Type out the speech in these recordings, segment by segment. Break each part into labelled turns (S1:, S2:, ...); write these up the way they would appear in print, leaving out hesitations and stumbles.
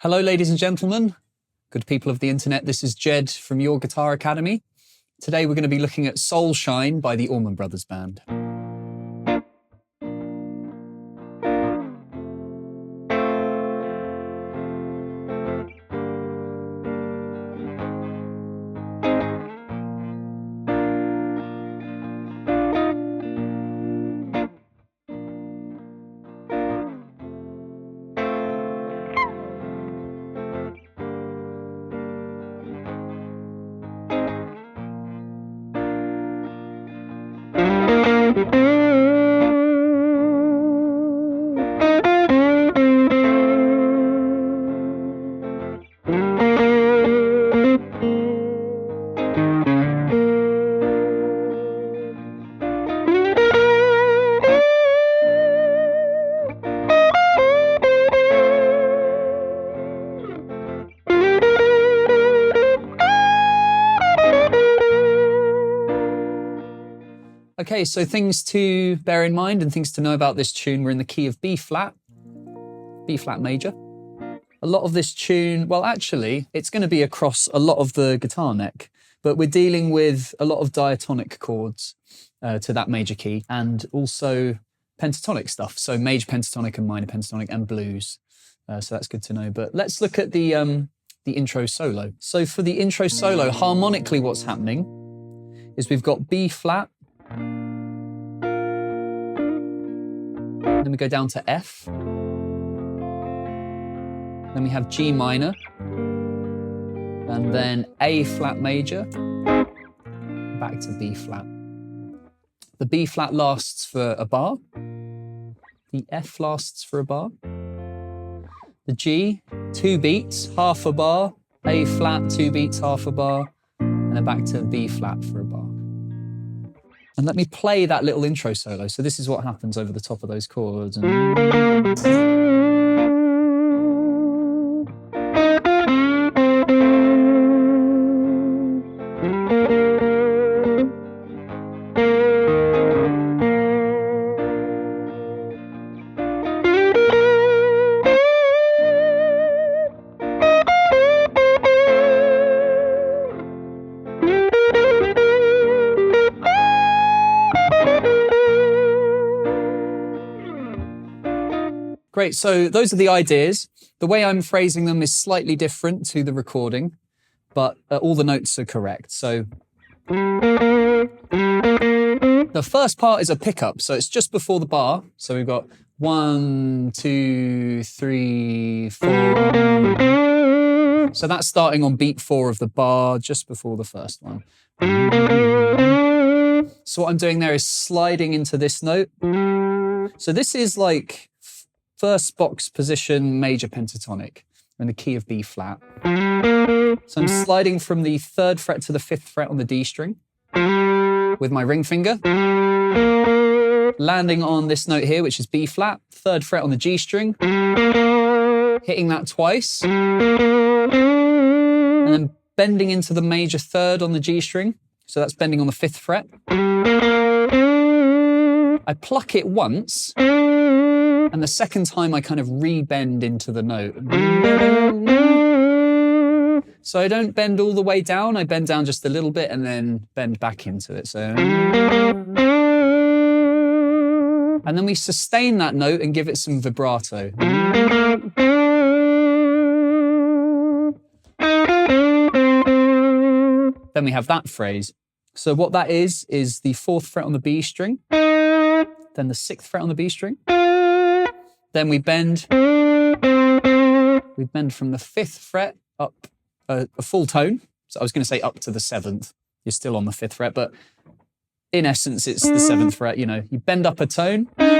S1: Hello, ladies and gentlemen, good people of the internet. This is Jed from Your Guitar Academy. Today we're going to be looking at Soulshine by the Allman Brothers Band. Okay, so things to bear in mind and things to know about this tune. We're in the key of B flat major. A lot of this tune, well, actually, it's going to be across a lot of the guitar neck, but we're dealing with a lot of diatonic chords to that major key and also pentatonic stuff. So major pentatonic and minor pentatonic and blues. So that's good to know. But let's look at the intro solo. So for the intro solo, harmonically what's happening is we've got B flat, then we go down to F, then we have G minor, and then A flat major, back to B flat. The B flat lasts for a bar, the F lasts for a bar, the G, 2 beats, half a bar, A flat, 2 beats, half a bar, and then back to B flat for a bar. And let me play that little intro solo. So this is what happens over the top of those chords. Great, so those are the ideas. The way I'm phrasing them is slightly different to the recording, but all the notes are correct. So the first part is a pickup, so it's just before the bar. So we've got 1, 2, 3, 4. So that's starting on beat 4 of the bar, just before the first one. So what I'm doing there is sliding into this note. So this is like first box position major pentatonic in the key of B flat. So I'm sliding from the 3rd fret to the 5th fret on the D string with my ring finger, landing on this note here, which is B flat, 3rd fret on the G string, hitting that twice, and then bending into the major 3rd on the G string. So that's bending on the 5th fret. I pluck it once, and the second time I kind of re-bend into the note. So I don't bend all the way down, I bend down just a little bit and then bend back into it. So, and then we sustain that note and give it some vibrato. Then we have that phrase. So what that is the 4th fret on the B string, then the 6th fret on the B string. Then we bend from the 5th fret up a full tone. So I was going to say up to the 7th. You're still on the 5th fret, but in essence, it's the 7th fret. You know, you bend up a tone, and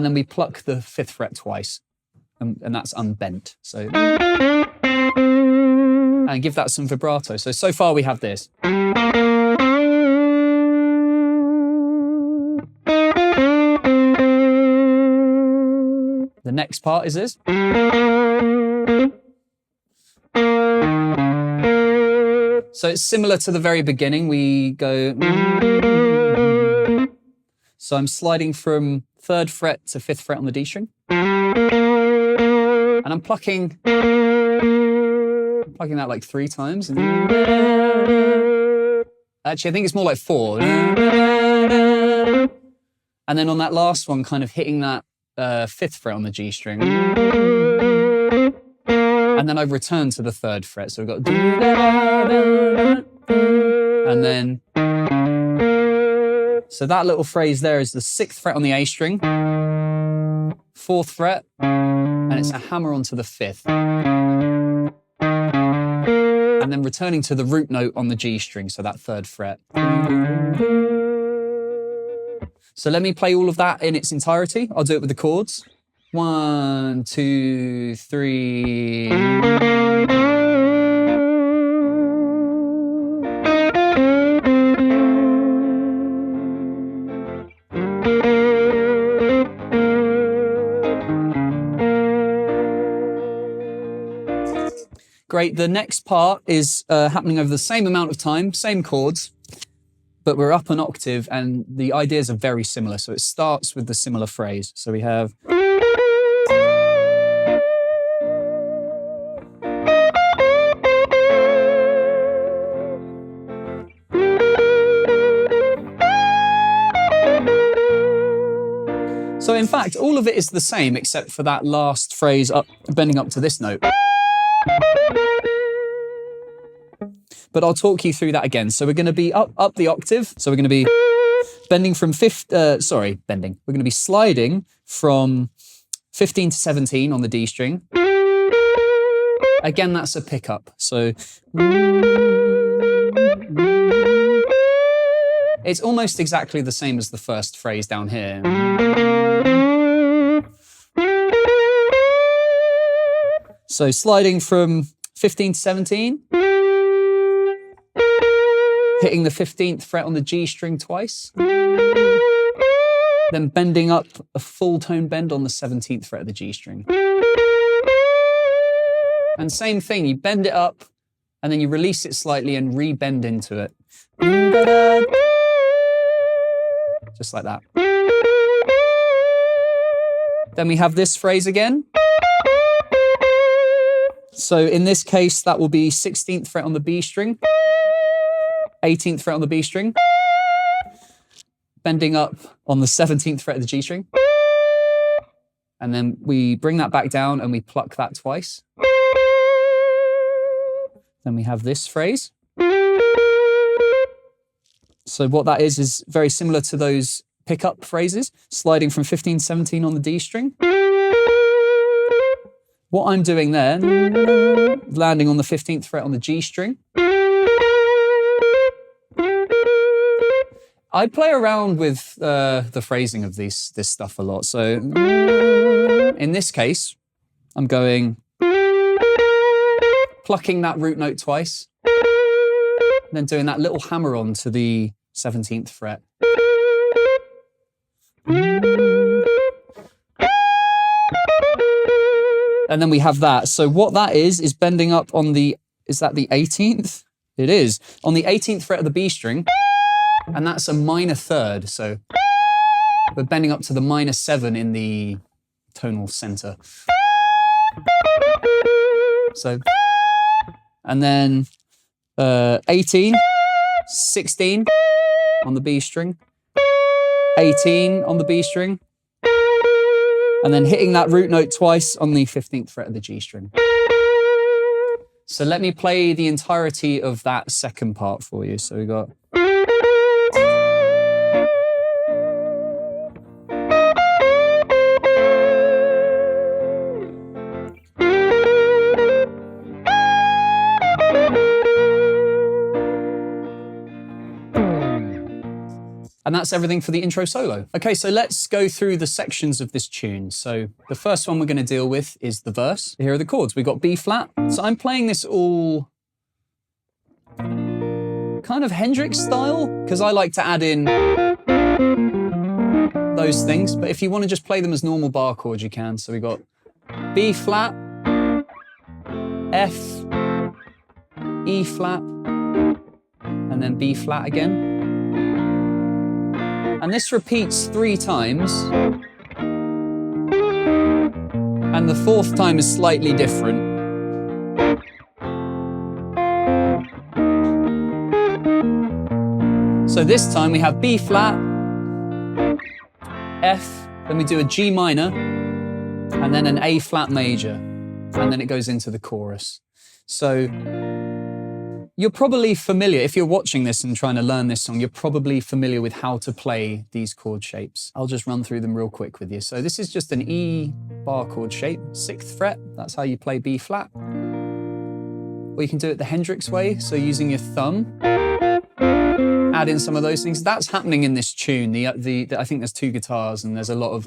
S1: then we pluck the 5th fret twice, and that's unbent. So, and give that some vibrato. So far we have this. The next part is this. So it's similar to the very beginning. We go. So I'm sliding from 3rd fret to 5th fret on the D string. And I'm plucking that like 3 times. Actually, I think it's more like 4. And then on that last one, kind of hitting that 5th fret on the G string. And then I return to the 3rd fret. So we've got... And then... So that little phrase there is the 6th fret on the A string, 4th fret, and it's a hammer onto the 5th. And then returning to the root note on the G string, so that 3rd fret. So let me play all of that in its entirety. I'll do it with the chords. 1, 2, 3. Great, the next part is happening over the same amount of time, same chords, but we're up an octave and the ideas are very similar. So it starts with the similar phrase. So we have... So in fact, all of it is the same except for that last phrase up, bending up to this note. But I'll talk you through that again. So we're going to be up the octave. So we're going to be bending from We're going to be sliding from 15 to 17 on the D string. Again, that's a pickup. So it's almost exactly the same as the first phrase down here. So sliding from 15 to 17, hitting the 15th fret on the G string twice, then bending up a full tone bend on the 17th fret of the G string. And same thing, you bend it up and then you release it slightly and re-bend into it. Just like that. Then we have this phrase again. So in this case, that will be 16th fret on the B string, 18th fret on the B string, bending up on the 17th fret of the G string. And then we bring that back down and we pluck that twice. Then we have this phrase. So what that is very similar to those pickup phrases, sliding from 15 to 17 on the D string. What I'm doing there, landing on the 15th fret on the G string. I play around with the phrasing of this stuff a lot. So in this case, I'm going, plucking that root note twice, then doing that little hammer on to the 17th fret. And then we have that. So what that is bending up on is that the 18th? It is. On the 18th fret of the B string, and that's a minor third. So we're bending up to the -7 in the tonal center. So, and then 18, 16 on the B string, 18 on the B string, and then hitting that root note twice on the 15th fret of the G string. So let me play the entirety of that second part for you. So we got... And that's everything for the intro solo. Okay, so let's go through the sections of this tune. So the first one we're going to deal with is the verse. Here are the chords. We've got B flat. So I'm playing this all kind of Hendrix style, because I like to add in those things. But if you want to just play them as normal bar chords, you can. So we've got B flat, F, E flat, and then B flat again. And this repeats 3 times. And And the fourth time is slightly different. So this time we have B flat, F, then we do a G minor, and then an A flat major, and then it goes into the chorus. So you're probably familiar, if you're watching this and trying to learn this song, you're probably familiar with how to play these chord shapes. I'll just run through them real quick with you. So this is just an E bar chord shape, 6th fret, that's how you play B flat. Or you can do it the Hendrix way, so using your thumb, add in some of those things. That's happening in this tune. I think there's 2 guitars and there's a lot of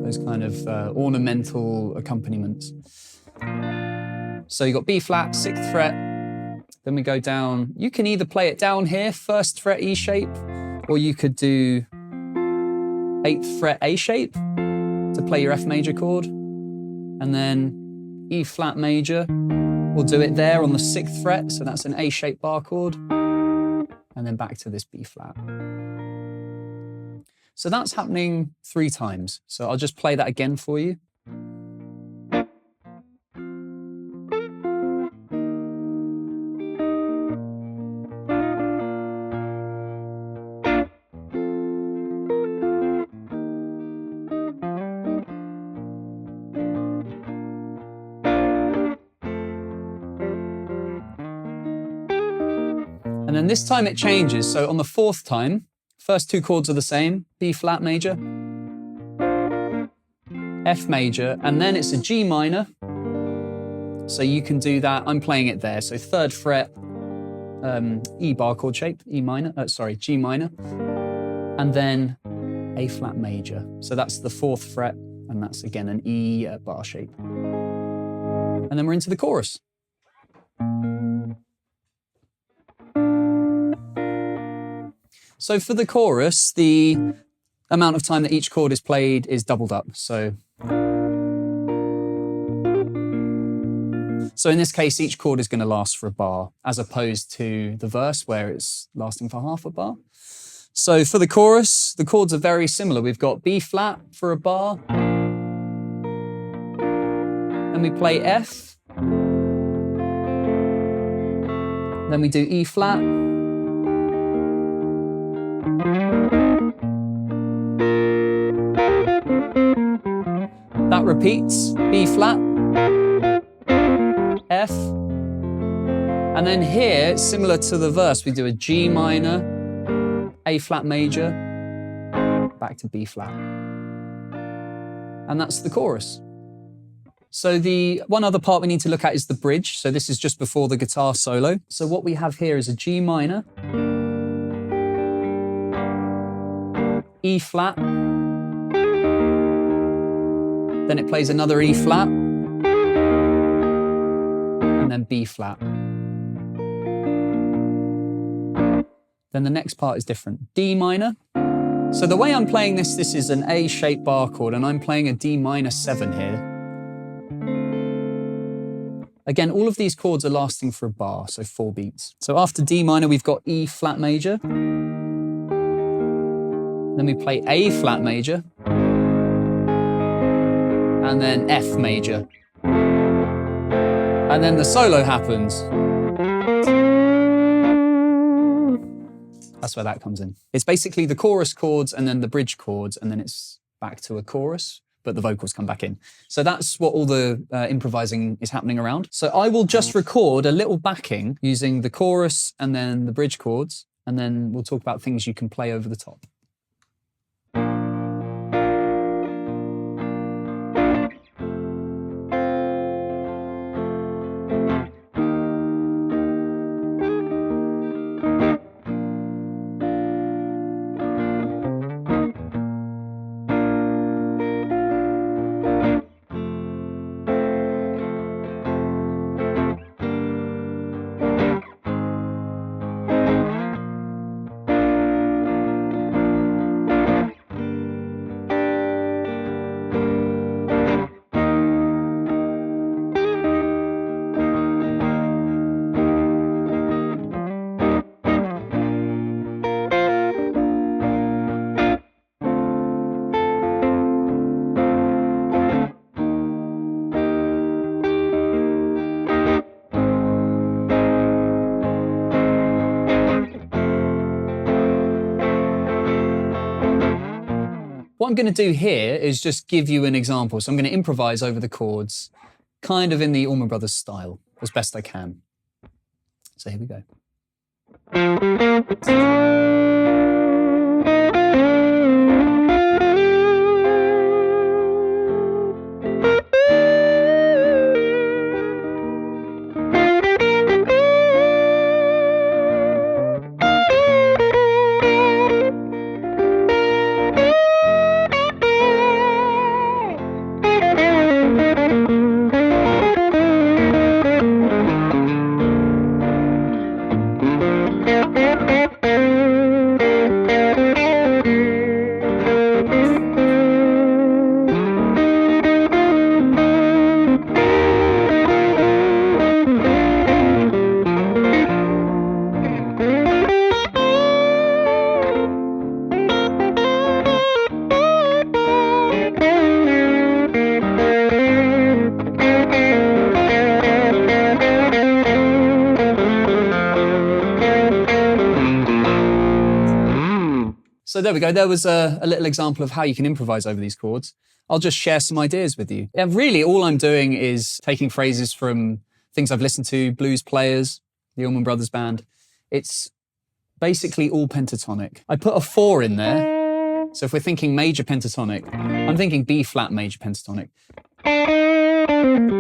S1: those kind of ornamental accompaniments. So you got B flat, 6th fret, then we go down. You can either play it down here, 1st fret E shape, or you could do 8th fret A shape to play your F major chord, and then E flat major. We'll do it there on the 6th fret, so that's an A shaped bar chord, and then back to this B flat. So that's happening 3 times. So I'll just play that again for you. And then this time it changes. So on the 4th time, first 2 chords are the same, B flat major, F major, and then it's a G minor. So you can do that, I'm playing it there. So 3rd fret, E bar chord shape, G minor, and then A flat major. So that's the 4th fret, and that's again an E bar shape. And then we're into the chorus. So for the chorus, the amount of time that each chord is played is doubled up. So in this case, each chord is going to last for a bar, as opposed to the verse where it's lasting for half a bar. So for the chorus, the chords are very similar. We've got B flat for a bar, then we play F, then we do E flat, that repeats, B flat, F, and then here, similar to the verse, we do a G minor, A flat major, back to B flat. And that's the chorus. So the one other part we need to look at is the bridge. So this is just before the guitar solo. So what we have here is a G minor, E flat, then it plays another E flat, and then B flat. Then the next part is different. D minor. So the way I'm playing this is an A-shaped bar chord, and I'm playing a D minor 7 here. Again, all of these chords are lasting for a bar, so 4 beats. So after D minor, we've got E flat major. Then we play A flat major. And then F major. And then the solo happens. That's where that comes in. It's basically the chorus chords and then the bridge chords, and then it's back to a chorus, but the vocals come back in. So that's what all the improvising is happening around. So I will just record a little backing using the chorus and then the bridge chords, and then we'll talk about things you can play over the top. I'm going to do here is just give you an example. So I'm going to improvise over the chords, kind of in the Allman Brothers style, as best I can. So here we go. So there we go. There was a little example of how you can improvise over these chords. I'll just share some ideas with you. Yeah, really, all I'm doing is taking phrases from things I've listened to, blues players, the Allman Brothers band. It's basically all pentatonic. I put a 4 in there. So if we're thinking major pentatonic, I'm thinking B flat major pentatonic.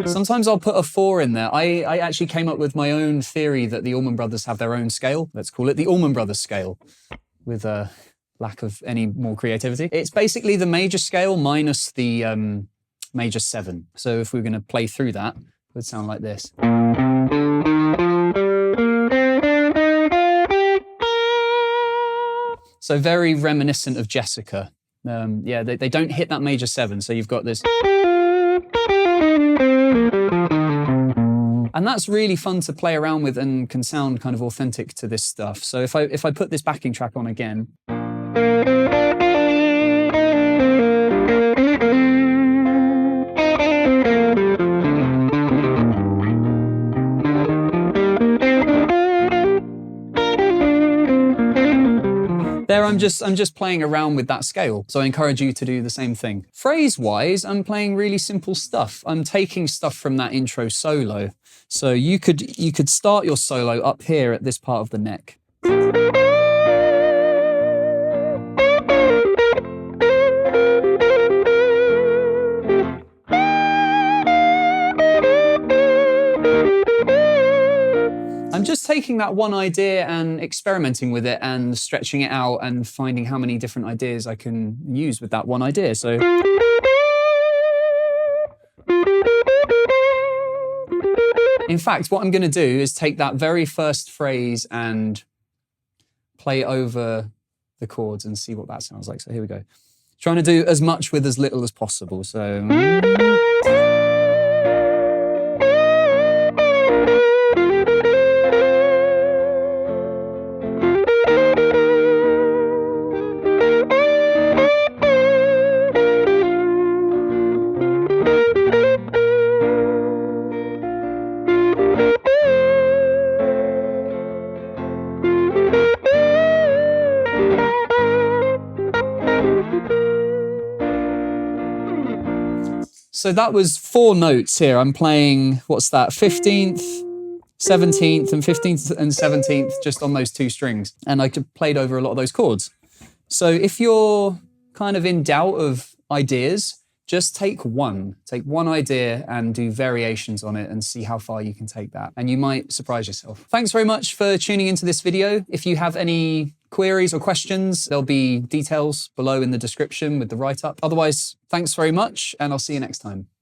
S1: Sometimes I'll put a 4 in there. I actually came up with my own theory that the Allman Brothers have their own scale. Let's call it the Allman Brothers scale, with a lack of any more creativity. It's basically the major scale minus the major 7. So if we're going to play through that, it would sound like this. So very reminiscent of Jessica. Yeah, they don't hit that major 7, so you've got this. And that's really fun to play around with and can sound kind of authentic to this stuff. So if I put this backing track on again, there I'm just playing around with that scale. So I encourage you to do the same thing. Phrase-wise, I'm playing really simple stuff. I'm taking stuff from that intro solo. So you could start your solo up here at this part of the neck. I'm just taking that one idea and experimenting with it and stretching it out and finding how many different ideas I can use with that one idea. So in fact, what I'm going to do is take that very first phrase and play over the chords and see what that sounds like. So here we go. Trying to do as much with as little as possible. So So that was 4 notes here. I'm playing, what's that, 15th, 17th, and 15th and 17th just on those 2 strings. And I played over a lot of those chords. So if you're kind of in doubt of ideas, just take one idea and do variations on it and see how far you can take that. And you might surprise yourself. Thanks very much for tuning into this video. If you have any queries or questions, there'll be details below in the description with the write-up. Otherwise, thanks very much, and I'll see you next time.